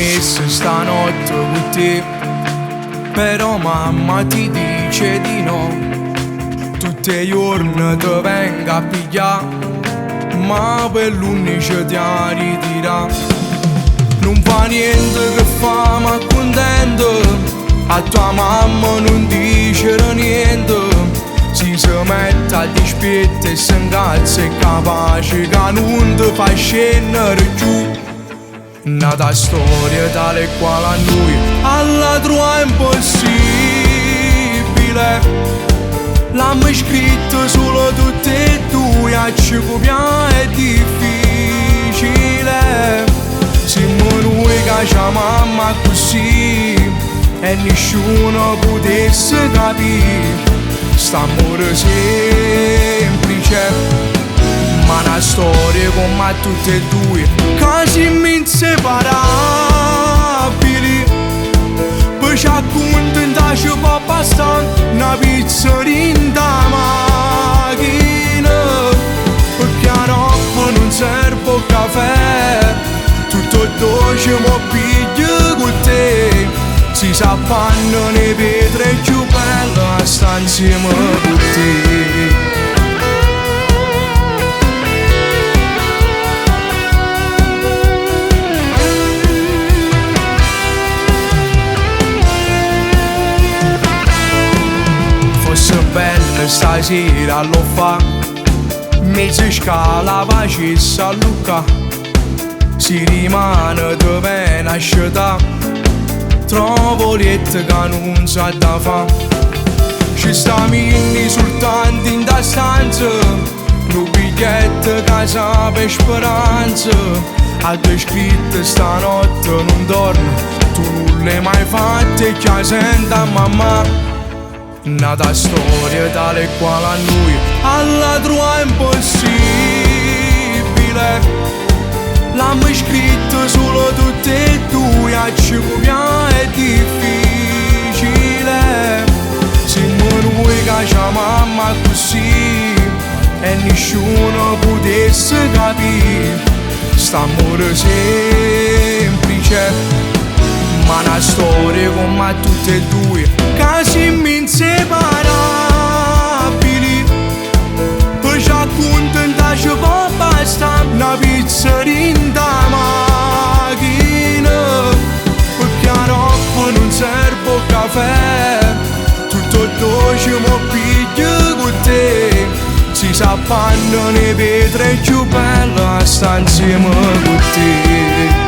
dormisse stanotte con te, però mamma ti dice di no. Tutti i giorni ti venga a pigliare, ma per l'11 ti ritirà. Non fa niente che fa ma contento, a tua mamma non dice niente. Si mette a dispetto e si incazza, è capace che non ti fa scendere giù. Nata storia tale quale a noi all'altro è impossibile. L'hanno scritto solo tutti e due, a ci copiare è difficile. Siamo noi che c'ha mamma così e nessuno potesse capire st'amore semplice, ma una storia come tutte e due, casi inseparabili. Poi ci accontenta ci può bastare una pizza in da macchina, perché a notte non serve un caffè, tutto dolce mo piglio con te. Si s'appanno le pietre più belle a sta insieme con te. Fosse bella stasera lo fa, mezza scala facesse a Luca, si rimane dove nascita. Trovo liette che non sa da fa. Ci stiamo soltanto in da stanza, un biglietto che sa per speranza. Ha descritto stanotte non dormo, tu non l'hai mai fatta e che senta mamma. Nata storia tale quale a noi all'altro è impossibile. L'hanno scritto solo tutti e due, a ci copiare è difficile. Siamo noi che c'ha mamma così e nessuno potesse capire st'amore semplice, ma una storia come tutte e due, casi inseparabili. Poi ci accontenta ci può bastare una pizza in da macchina, perché a notte non serve un caffè, tutto dolce mo piglio con te. Si s'appanno le pietre più belle a sta insieme con te.